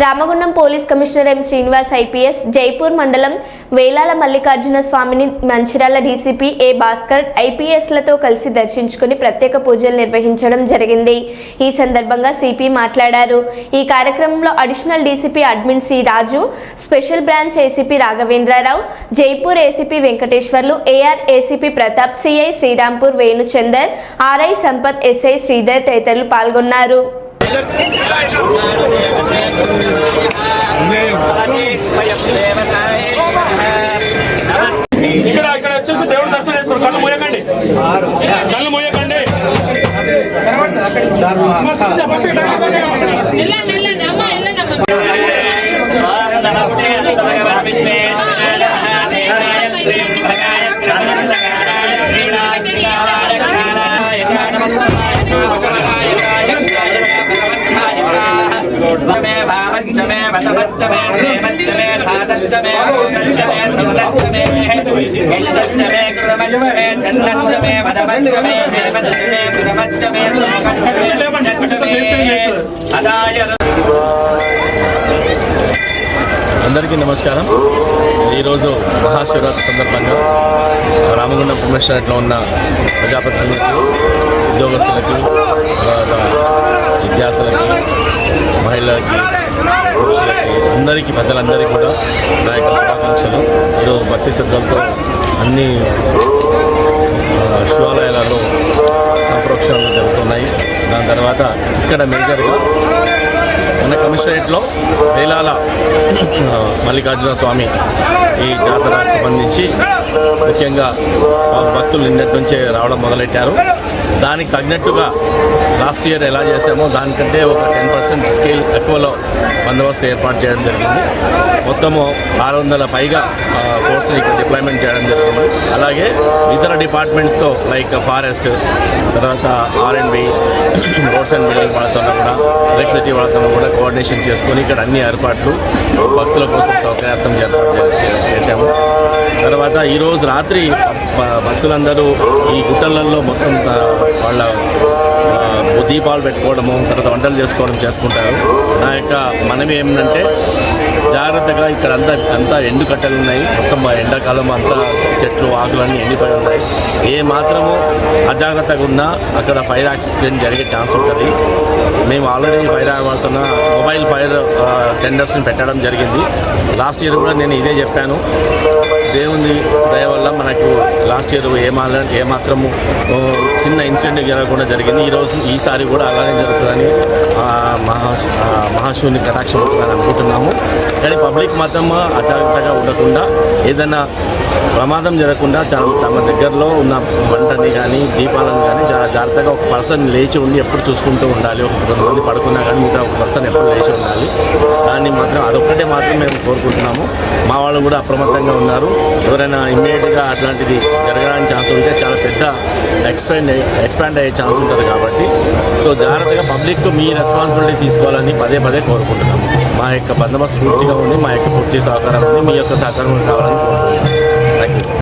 Ramagundam police commissioner M Srinivas IPS, Jaipur మండలం వేలాల మల్లికార్జున స్వామిని Mancherial DCP ఏ భాస్కర్ ఐపీఎస్లతో కలిసి దర్శించుకుని ప్రత్యేక పూజలు నిర్వహించడం జరిగింది. ఈ సందర్భంగా సిపి మాట్లాడారు. ఈ కార్యక్రమంలో additional DCP admin C Raju, special branch ACP Raghavendrarao, Jaipur ACP Venkateswarlu, AR ACP Pratap, CI Srirampur Venuchander, RI Sampath, SI Sridhar తదితరులు పాల్గొన్నారు. ఇక్కడ వచ్చేసి దేవుడు దర్శనం చేసుకోండి. కళ్ళు మూయకండి, కళ్ళు మూయకండి. అందరికీ నమస్కారం. ఈరోజు మహాశివరాత్రి సందర్భంగా రామగుండం కమిషనరేట్లో ఉన్న ప్రజాప్రతినిధులకు, ఉద్యోగస్తులకి, విద్యార్థులకి, మహిళలకి, పురుషులకి, అందరికీ ప్రజలందరికీ కూడా నా యొక్క శుభాకాంక్షలు. ఈరోజు భక్తి శ్రద్ధలతో అన్ని శివాలయాలలో సంప్రోక్షణలు జరుగుతున్నాయి. దాని తర్వాత ఇక్కడ మేజర్గా మన కమిషనరేట్లో వేలాల మల్లికార్జున స్వామి ఈ జాతరకు సంబంధించి ముఖ్యంగా భక్తులు నిన్నటి నుంచే రావడం మొదలెట్టారు. దానికి తగినట్టుగా లాస్ట్ ఇయర్ ఎలా చేసామో దానికంటే ఒక 10% స్కేల్ ఎక్కువలో బందోబస్తు ఏర్పాటు చేయడం జరిగింది. మొత్తము 600 పైగా ఫోర్స్ని ఇక్కడ డిప్లాయ్మెంట్ చేయడం జరిగింది. అలాగే ఇతర డిపార్ట్మెంట్స్తో లైక్ ఫారెస్ట్, తర్వాత R&B, రోడ్స్ అండ్ బిల్డింగ్ వాళ్ళతో కూడా, ఎలక్ట్రిసిటీ వాళ్ళతో కూడా కోఆర్డినేషన్ చేసుకొని ఇక్కడ అన్ని ఏర్పాట్లు భక్తుల కోసం సౌకర్యార్థం చేశాము. తర్వాత ఈరోజు రాత్రి భక్తులందరూ ఈ గుట్టలలో మొత్తం వాళ్ళ దీపాలు పెట్టుకోవడము, తర్వాత వంటలు చేసుకోవడం చేసుకుంటారు. నా యొక్క మనవి ఏమిటంటే జాగ్రత్తగా ఇక్కడ అంతా ఎండు కట్టెలు ఉన్నాయి. మొత్తం ఎండాకాలం అంతా చెట్లు ఆకులన్నీ ఎండిపోయి ఉన్నాయి. ఏ మాత్రము అజాగ్రత్తగా ఉన్నా అక్కడ ఫైర్ యాక్సిడెంట్ జరిగే ఛాన్స్ ఉంటుంది. మేము ఆల్రెడీ ఫైర్ వాడుతున్న మొబైల్ ఫైర్ టెండర్స్ని పెట్టడం జరిగింది. లాస్ట్ ఇయర్ కూడా నేను ఇదే చెప్పాను. దేవుని దయ వల్ల మనకు లాస్ట్ ఇయర్ ఏమాత్రము చిన్న ఇన్సిడెంట్ జరగకుండా జరిగింది. ఈసారి కూడా అలానే జరుగుతుందని మహాశివుని కటాక్షం అవుతుందని అనుకుంటున్నాము. కానీ పబ్లిక్ మాత్రం అజాగ్రత్తగా ఉండకుండా, ఏదైనా ప్రమాదం జరగకుండా తమ దగ్గరలో ఉన్న వంటని కానీ దీపాలను కానీ చాలా జాగ్రత్తగా ఒక పర్సన్ లేచి ఉండి ఎప్పుడు చూసుకుంటూ ఉండాలి. కొంతమంది పడుకున్నా కానీ మిగతా ఒక పర్సన్ ఎప్పుడు లేచి ఉండాలి. దాన్ని మాత్రం అదొక్కటే మాత్రం మేము కోరుకుంటున్నాము. మా వాళ్ళు కూడా అప్రమత్తంగా ఉన్నారు. ఎవరైనా ఇమ్మీడియట్గా అట్లాంటిది జరగడానికి ఛాన్స్ ఉంటే చాలా పెద్ద ఎక్స్పాండ్ అయ్యే ఛాన్స్ ఉంటుంది. కాబట్టి సో జాగ్రత్తగా పబ్లిక్ మీ రెస్పాన్సిబిలిటీ తీసుకోవాలని పదే కోరుకుంటున్నాము. మా యొక్క బందోబస్తు పూర్తిగా ఉంది, మా యొక్క పూర్తి సహకారం ఉంది, మీ యొక్క సహకారం కావాలని కోరుకుంటున్నాము.